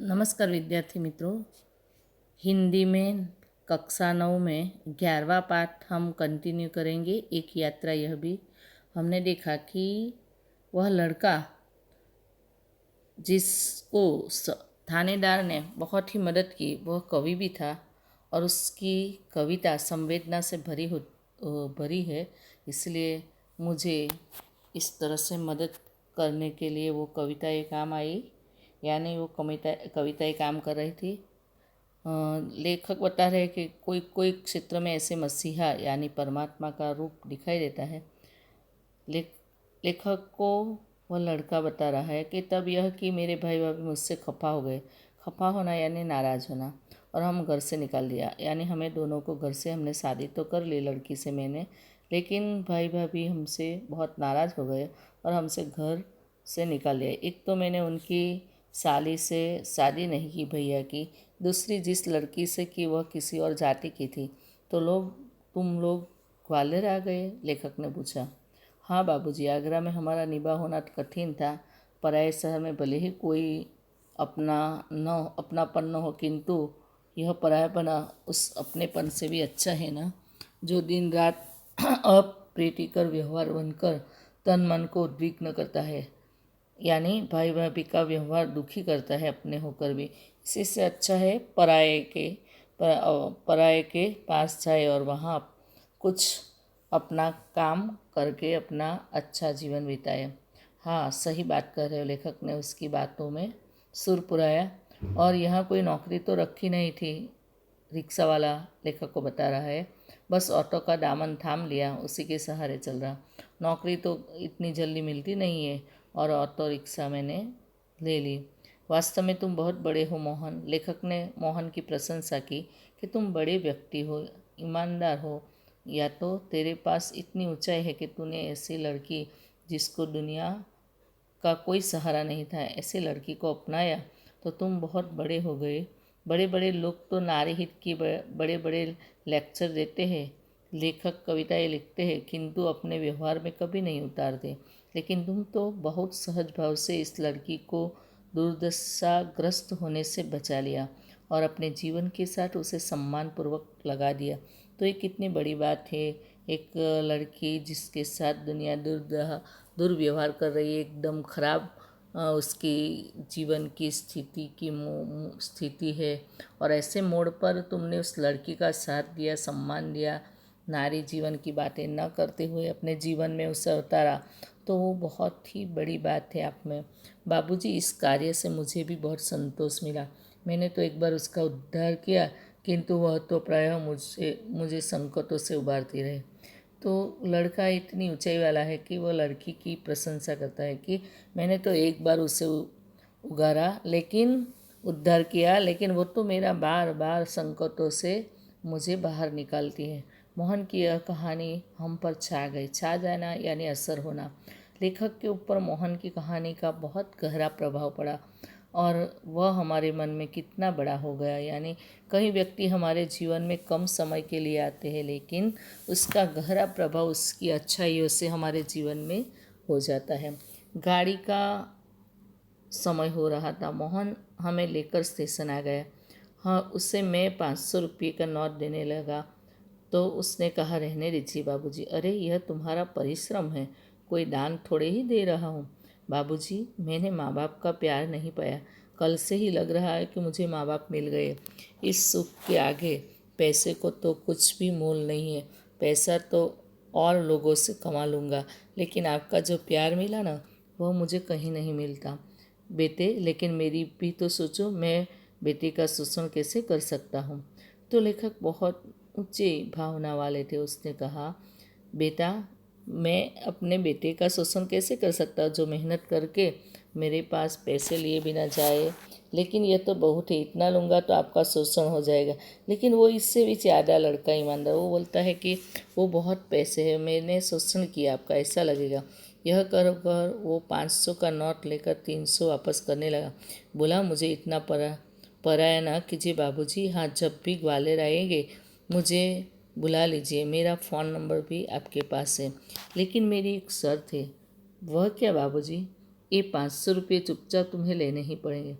नमस्कार विद्यार्थी मित्रों। हिंदी में कक्षा 9 में 11वां पाठ हम कंटिन्यू करेंगे। एक यात्रा। यह भी हमने देखा कि वह लड़का जिसको थानेदार ने बहुत ही मदद की, वह कवि भी था और उसकी कविता संवेदना से भरी है। इसलिए मुझे इस तरह से मदद करने के लिए वो कविताएँ काम आई, यानी वो कविताएँ काम कर रही थी। लेखक बता रहे कि कोई कोई क्षेत्र में ऐसे मसीहा यानी परमात्मा का रूप दिखाई देता है। लेखक को वह लड़का बता रहा है कि तब यह कि मेरे भाई भाभी मुझसे खफा हो गए। खफा होना यानी नाराज़ होना, और हम घर से निकाल दिया, यानी हमें दोनों को घर से, हमने शादी तो कर ली लड़की से मैंने, लेकिन भाई भाभी हमसे बहुत नाराज़ हो गए और हमसे घर से निकाल दिया। एक तो मैंने उनकी साली से शादी नहीं की भैया की, दूसरी जिस लड़की से कि वह किसी और जाति की थी। तो तुम लोग ग्वालियर आ गए? लेखक ने पूछा। हाँ बाबूजी, आगरा में हमारा निभा होना कठिन था। पराए शहर में भले ही कोई अपनापन न हो, किंतु यह परायापना उस अपनेपन से भी अच्छा है ना, जो दिन रात अप्रीतिकर व्यवहार बनकर तन मन को उद्विग्न करता है। यानी भाई भाभी का व्यवहार दुखी करता है अपने होकर भी। इसी से अच्छा है पराये के पास जाए और वहाँ कुछ अपना काम करके अपना अच्छा जीवन बिताए। हाँ, सही बात कर रहे हो। लेखक ने उसकी बातों में सुर पुराया। और यहाँ कोई नौकरी तो रखी नहीं थी, रिक्शा वाला लेखक को बता रहा है। बस ऑटो का दामन थाम लिया, उसी के सहारे चल रहा। नौकरी तो इतनी जल्दी मिलती नहीं है, और ऑटो रिक्शा मैंने ले ली। वास्तव में तुम बहुत बड़े हो मोहन। लेखक ने मोहन की प्रशंसा की कि तुम बड़े व्यक्ति हो, ईमानदार हो। या तो तेरे पास इतनी ऊंचाई है कि तूने ऐसी लड़की जिसको दुनिया का कोई सहारा नहीं था, ऐसी लड़की को अपनाया, तो तुम बहुत बड़े हो गए। बड़े बड़े लोग तो नारी हित की बड़े बड़े लेक्चर देते हैं, लेखक कविताएं लिखते हैं, किंतु अपने व्यवहार में कभी नहीं उतारते। लेकिन तुम तो बहुत सहज भाव से इस लड़की को दुर्दशाग्रस्त होने से बचा लिया और अपने जीवन के साथ उसे सम्मानपूर्वक लगा दिया। तो ये कितनी बड़ी बात है। एक लड़की जिसके साथ दुनिया दुर्व्यवहार कर रही है, एकदम खराब उसकी जीवन की स्थिति है, और ऐसे मोड़ पर तुमने उस लड़की का साथ दिया, सम्मान दिया, नारी जीवन की बातें न करते हुए अपने जीवन में उसे उतारा, तो वो बहुत ही बड़ी बात है आप में। बाबूजी, इस कार्य से मुझे भी बहुत संतोष मिला। मैंने तो एक बार उसका उद्धार किया, किंतु वह तो प्रायः मुझे संकटों से उबारती रहे। तो लड़का इतनी ऊंचाई वाला है कि वो लड़की की प्रशंसा करता है कि मैंने तो एक बार उसे उगारा, लेकिन उद्धार किया, लेकिन वो तो मेरा बार बार संकटों से मुझे बाहर निकालती है। मोहन की यह कहानी हम पर छा गई। छा जाना यानी असर होना। लेखक के ऊपर मोहन की कहानी का बहुत गहरा प्रभाव पड़ा, और वह हमारे मन में कितना बड़ा हो गया। यानी कई व्यक्ति हमारे जीवन में कम समय के लिए आते हैं, लेकिन उसका गहरा प्रभाव उसकी अच्छाइयों से हमारे जीवन में हो जाता है। गाड़ी का समय हो रहा था। मोहन हमें लेकर स्टेशन आ गया। हाँ, उसे मैं 500 रुपये का नोट देने लगा तो उसने कहा, रहने दीजिए बाबूजी। अरे, यह तुम्हारा परिश्रम है, कोई दान थोड़े ही दे रहा हूँ। बाबूजी, मैंने माँ बाप का प्यार नहीं पाया। कल से ही लग रहा है कि मुझे माँ बाप मिल गए। इस सुख के आगे पैसे को तो कुछ भी मोल नहीं है। पैसा तो और लोगों से कमा लूँगा, लेकिन आपका जो प्यार मिला ना, वह मुझे कहीं नहीं मिलता बेटे। लेकिन मेरी भी तो सोचो, मैं बेटे का शोषण कैसे कर सकता हूँ। तो लेखक बहुत ऊंचे भावना वाले थे। उसने कहा, बेटा, मैं अपने बेटे का शोषण कैसे कर सकता हूँ जो मेहनत करके मेरे पास पैसे लिए बिना जाए। लेकिन यह तो बहुत है, इतना लूँगा तो आपका शोषण हो जाएगा। लेकिन वो इससे भी ज़्यादा लड़का ईमानदार, वो बोलता है कि वो बहुत पैसे है, मैंने शोषण किया आपका, ऐसा लगेगा। यह कर कर वो 500 का नोट लेकर 300 वापस करने लगा। बोला, मुझे इतना पराया ना कीजिए बाबूजी। हाँ, जब भी ग्वालियर आएंगे मुझे बुला लीजिए, मेरा फ़ोन नंबर भी आपके पास है। लेकिन मेरी एक शर्त है। वह क्या बाबूजी? ये 500 रुपये चुपचाप तुम्हें लेने ही पड़ेंगे।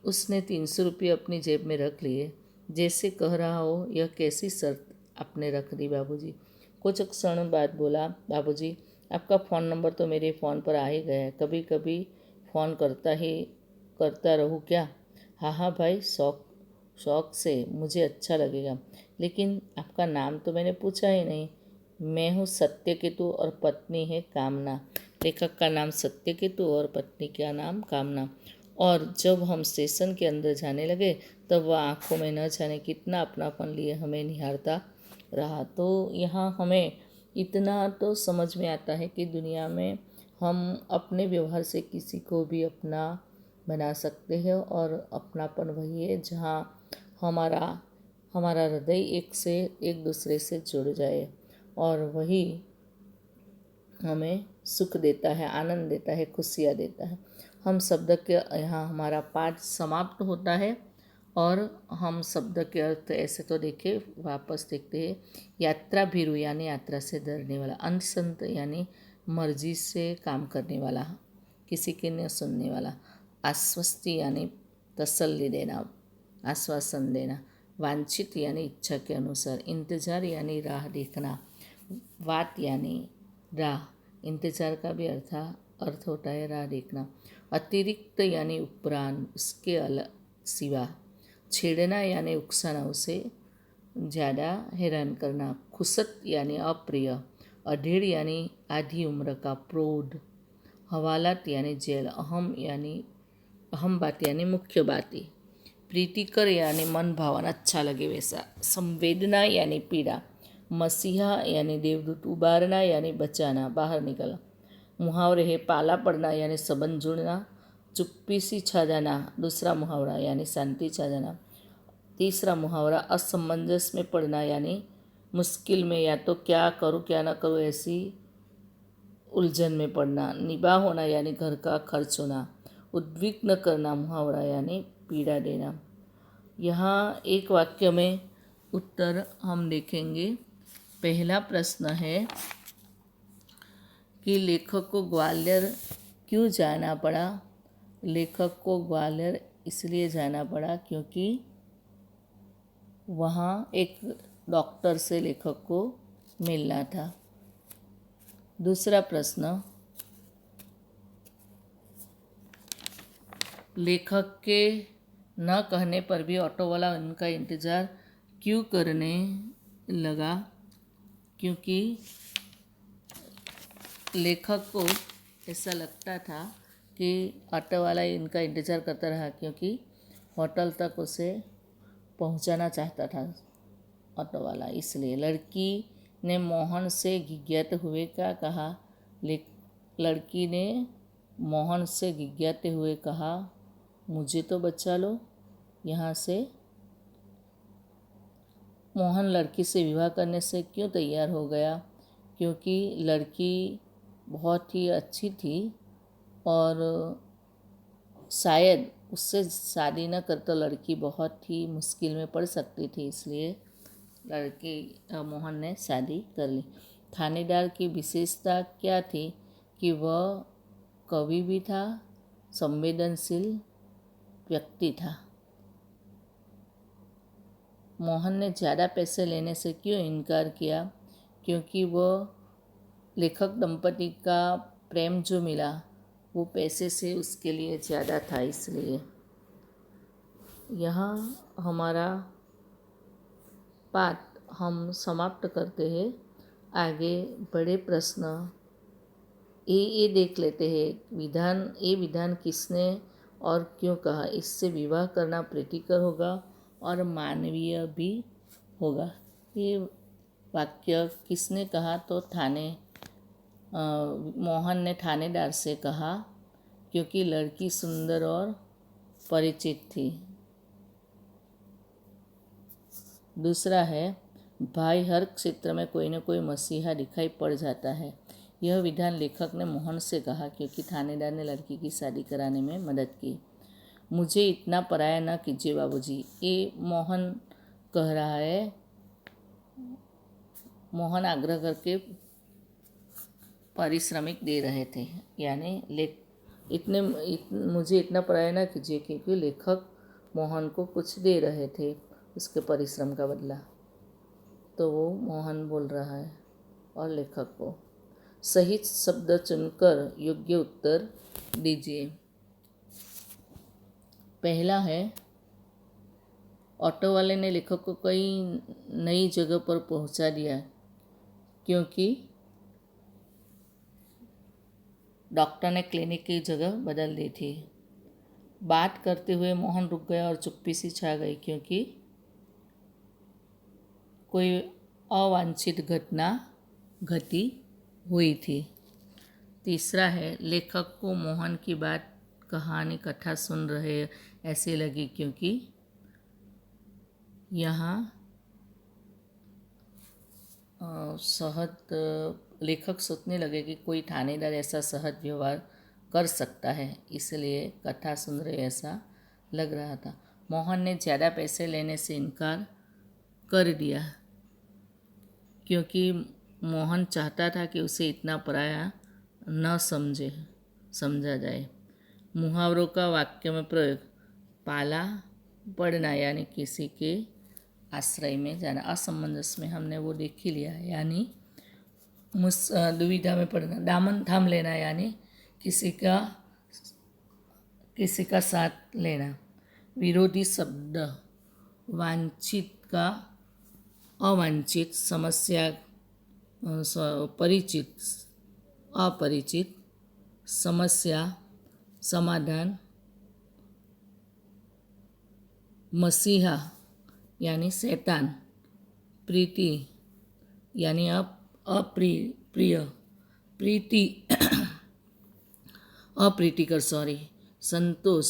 उसने 300 रुपये अपनी जेब में रख लिए, जैसे कह रहा हो यह कैसी शर्त आपने रख दी बाबूजी। कुछ क्षण बाद बोला, बाबूजी आपका फ़ोन नंबर तो मेरे फ़ोन पर आ ही गया है, कभी कभी फ़ोन करता रहूँ क्या? हाँ हाँ भाई, शौक शौक से, मुझे अच्छा लगेगा। लेकिन आपका नाम तो मैंने पूछा ही नहीं। मैं हूँ सत्यकेतु और पत्नी है कामना। लेखक का नाम सत्यकेतु और पत्नी का नाम कामना। और जब हम स्टेशन के अंदर जाने लगे तब वह आंखों में न जाने कितना अपनापन लिए हमें निहारता रहा। तो यहाँ हमें इतना तो समझ में आता है कि दुनिया में हम अपने व्यवहार से किसी को भी अपना बना सकते हैं, और अपनापन वही है जहाँ हमारा हमारा हृदय एक दूसरे से जुड़ जाए, और वही हमें सुख देता है, आनंद देता है, खुशियाँ देता है। हम शब्द के यहाँ हमारा पाठ समाप्त होता है, और हम शब्द के अर्थ ऐसे तो देखे, वापस देखते हैं। यात्रा भीरु यानी यात्रा से डरने वाला, अंधसंत यानी मर्जी से काम करने वाला, किसी की न सुनने वाला, आश्वस्ति यानी तसल्ली देना, आश्वासन देना, वांछित यानी इच्छा के अनुसार, इंतजार यानी राह देखना, वात यानी राह, इंतजार का भी अर्थ होता है राह देखना, अतिरिक्त यानी उपरांत, उसके सिवा, छेड़ना यानी उकसाना, उसे ज़्यादा हैरान करना, खुसत यानी अप्रिय, अधेड़ यानी आधी उम्र का प्रौढ़, हवालात यानी जेल, अहम बात यानी मुख्य बातें, प्रीतिकर यानी मन भावन अच्छा लगे वैसा, संवेदना यानी पीड़ा, मसीहा यानी देवदूत, उबारना यानी बचाना, बाहर निकलना, मुहावरे है पाला पड़ना यानी संबंध जुड़ना, चुप्पी सी छा जाना, दूसरा मुहावरा यानी शांति छा जाना, तीसरा मुहावरा असमंजस में पड़ना यानी मुश्किल में, या तो क्या करूँ क्या ना करूँ ऐसी उलझन में पड़ना, निभा होना यानी घर का खर्च होना, उद्विग्न करना मुहावरा यानी पीड़ा देना। यहाँ एक वाक्य में उत्तर हम देखेंगे। पहला प्रश्न है कि लेखक को ग्वालियर क्यों जाना पड़ा। लेखक को ग्वालियर इसलिए जाना पड़ा क्योंकि वहाँ एक डॉक्टर से लेखक को मिलना था। दूसरा प्रश्न, लेखक के न कहने पर भी ऑटो वाला उनका इंतज़ार क्यों करने लगा। क्योंकि लेखक को ऐसा लगता था कि ऑटो वाला इनका इंतज़ार करता रहा, क्योंकि होटल तक उसे पहुंचाना चाहता था ऑटो वाला, इसलिए। लड़की ने मोहन से गिज्ञाते हुए क्या कहा। लड़की ने मोहन से गिज्ञाते हुए कहा, मुझे तो बचा लो यहाँ से। मोहन लड़की से विवाह करने से क्यों तैयार हो गया। क्योंकि लड़की बहुत ही अच्छी थी और शायद उससे शादी न कर तो लड़की बहुत ही मुश्किल में पड़ सकती थी, इसलिए मोहन ने शादी कर ली। थानेदार की विशेषता क्या थी कि वह कवि भी था, संवेदनशील व्यक्ति था। मोहन ने ज़्यादा पैसे लेने से क्यों इनकार किया। क्योंकि वह लेखक दंपति का प्रेम जो मिला वो पैसे से उसके लिए ज़्यादा था, इसलिए। यहाँ हमारा पाठ हम समाप्त करते हैं। आगे बड़े प्रश्न ये देख लेते हैं। विधान किसने और क्यों कहा। इससे विवाह करना प्रीतिकर होगा और मानवीय भी होगा। ये वाक्य किसने कहा तो मोहन ने थानेदार से कहा, क्योंकि लड़की सुंदर और परिचित थी। दूसरा है, भाई हर क्षेत्र में कोई न कोई मसीहा दिखाई पड़ जाता है। यह विधान लेखक ने मोहन से कहा क्योंकि थानेदार ने लड़की की शादी कराने में मदद की। मुझे इतना पराया न कीजिए बाबूजी, ये मोहन कह रहा है। मोहन आग्रह करके पारिश्रमिक दे रहे थे, यानी मुझे इतना पराया न कीजिए, क्योंकि लेखक मोहन को कुछ दे रहे थे उसके परिश्रम का बदला। तो वो मोहन बोल रहा है और लेखक को सही शब्द चुनकर योग्य उत्तर दीजिए। पहला है, ऑटो वाले ने लेखक को कई नई जगह पर पहुंचा दिया क्योंकि डॉक्टर ने क्लिनिक की जगह बदल दी थी। बात करते हुए मोहन रुक गया और चुप्पी सी छा गई क्योंकि कोई अवांछित घटना घटी हुई थी। तीसरा है, लेखक को मोहन की बात कहानी कथा सुन रहे ऐसे लगी क्योंकि यहाँ सहज लेखक सोचने लगे कि कोई थानेदार ऐसा सहज व्यवहार कर सकता है, इसलिए कथा सुन रहे ऐसा लग रहा था। मोहन ने ज़्यादा पैसे लेने से इनकार कर दिया क्योंकि मोहन चाहता था कि उसे इतना पराया न समझा जाए। मुहावरों का वाक्य में प्रयोग, पाला पड़ना यानी किसी के आश्रय में जाना। असमंजस में हमने वो देख ही लिया, यानी दुविधा में पड़ना। दामन थाम लेना यानी किसी का साथ लेना। विरोधी शब्द, वांछित का अवांछित, समस्या परिचित अपरिचित, समस्या समाधान, मसीहा यानी शैतान, प्रीति यानी प्रिय प्रीति अप्रीतिकर, संतोष